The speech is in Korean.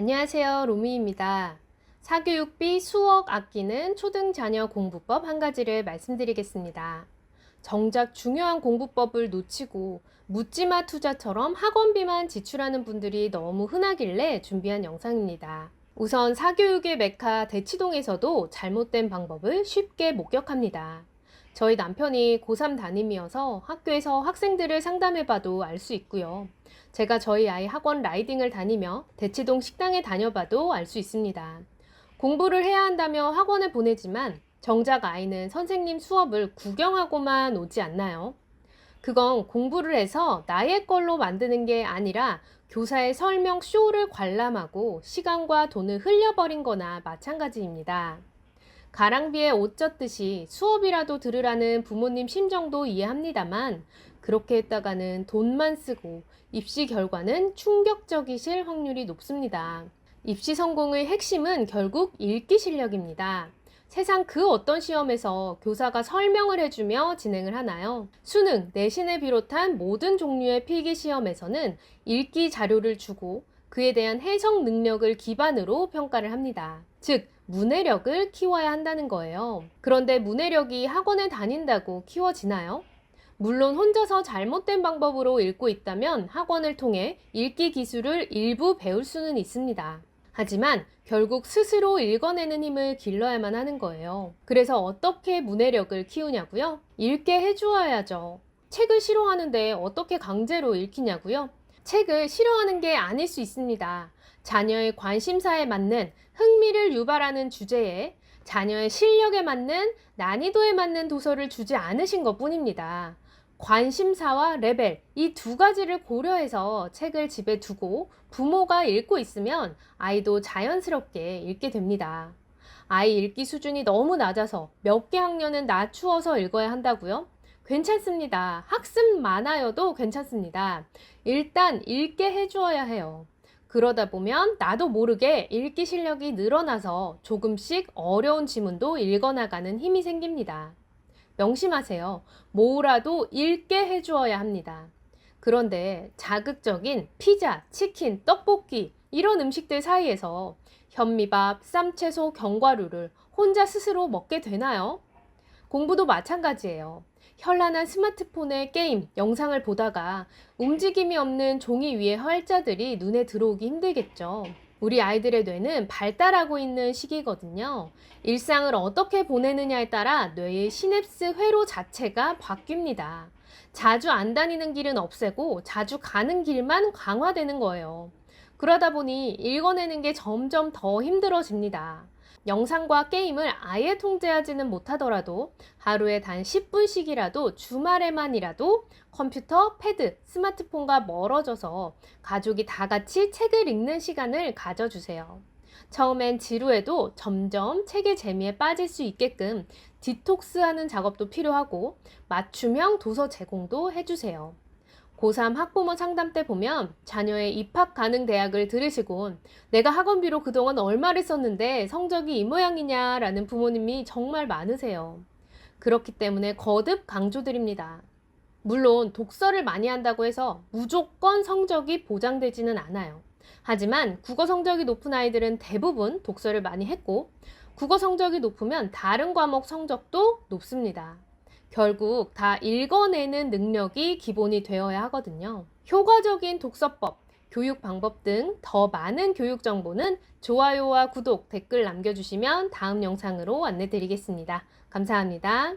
안녕하세요. 로미입니다. 사교육비 수억 아끼는 초등 자녀 공부법 한 가지를 말씀드리겠습니다. 정작 중요한 공부법을 놓치고 묻지마 투자처럼 학원비만 지출하는 분들이 너무 흔하길래 준비한 영상입니다. 우선 사교육의 메카 대치동에서도 잘못된 방법을 쉽게 목격합니다. 저희 남편이 고3 담임이어서 학교에서 학생들을 상담해봐도 알 수 있고요. 제가 저희 아이 학원 라이딩을 다니며 대치동 식당에 다녀봐도 알 수 있습니다. 공부를 해야 한다며 학원을 보내지만 정작 아이는 선생님 수업을 구경하고만 오지 않나요? 그건 공부를 해서 나의 걸로 만드는 게 아니라 교사의 설명 쇼를 관람하고 시간과 돈을 흘려버린 거나 마찬가지입니다. 가랑비에 옷 젖듯이 수업이라도 들으라는 부모님 심정도 이해합니다만 그렇게 했다가는 돈만 쓰고 입시 결과는 충격적이실 확률이 높습니다. 입시 성공의 핵심은 결국 읽기 실력입니다. 세상 그 어떤 시험에서 교사가 설명을 해주며 진행을 하나요? 수능, 내신을 비롯한 모든 종류의 필기 시험에서는 읽기 자료를 주고 그에 대한 해석 능력을 기반으로 평가를 합니다. 즉, 문해력을 키워야 한다는 거예요. 그런데 문해력이 학원에 다닌다고 키워지나요? 물론 혼자서 잘못된 방법으로 읽고 있다면 학원을 통해 읽기 기술을 일부 배울 수는 있습니다. 하지만 결국 스스로 읽어내는 힘을 길러야만 하는 거예요. 그래서 어떻게 문해력을 키우냐고요? 읽게 해주어야죠. 책을 싫어하는데 어떻게 강제로 읽히냐고요? 책을 싫어하는 게 아닐 수 있습니다. 자녀의 관심사에 맞는 흥미를 유발하는 주제에 자녀의 실력에 맞는 난이도에 맞는 도서를 주지 않으신 것 뿐입니다. 관심사와 레벨, 이 두 가지를 고려해서 책을 집에 두고 부모가 읽고 있으면 아이도 자연스럽게 읽게 됩니다. 아이 읽기 수준이 너무 낮아서 몇 개 학년은 낮추어서 읽어야 한다고요? 괜찮습니다. 학습 많아여도 괜찮습니다. 일단 읽게 해주어야 해요. 그러다 보면 나도 모르게 읽기 실력이 늘어나서 조금씩 어려운 지문도 읽어나가는 힘이 생깁니다. 명심하세요. 뭐라도 읽게 해주어야 합니다. 그런데 자극적인 피자, 치킨, 떡볶이 이런 음식들 사이에서 현미밥, 쌈채소, 견과류를 혼자 스스로 먹게 되나요? 공부도 마찬가지예요. 현란한 스마트폰의 게임, 영상을 보다가 움직임이 없는 종이 위의 활자들이 눈에 들어오기 힘들겠죠. 우리 아이들의 뇌는 발달하고 있는 시기거든요. 일상을 어떻게 보내느냐에 따라 뇌의 시냅스 회로 자체가 바뀝니다. 자주 안 다니는 길은 없애고 자주 가는 길만 강화되는 거예요. 그러다 보니 읽어내는 게 점점 더 힘들어집니다. 영상과 게임을 아예 통제하지는 못하더라도 하루에 단 10분씩이라도 주말에만이라도 컴퓨터, 패드, 스마트폰과 멀어져서 가족이 다 같이 책을 읽는 시간을 가져주세요. 처음엔 지루해도 점점 책의 재미에 빠질 수 있게끔 디톡스하는 작업도 필요하고 맞춤형 도서 제공도 해주세요. 고3 학부모 상담 때 보면 자녀의 입학 가능 대학을 들으시곤 내가 학원비로 그동안 얼마를 썼는데 성적이 이 모양이냐 라는 부모님이 정말 많으세요. 그렇기 때문에 거듭 강조드립니다. 물론 독서를 많이 한다고 해서 무조건 성적이 보장되지는 않아요. 하지만 국어 성적이 높은 아이들은 대부분 독서를 많이 했고 국어 성적이 높으면 다른 과목 성적도 높습니다. 결국 다 읽어내는 능력이 기본이 되어야 하거든요. 효과적인 독서법, 교육 방법 등 더 많은 교육 정보는 좋아요와 구독, 댓글 남겨주시면 다음 영상으로 안내 드리겠습니다. 감사합니다.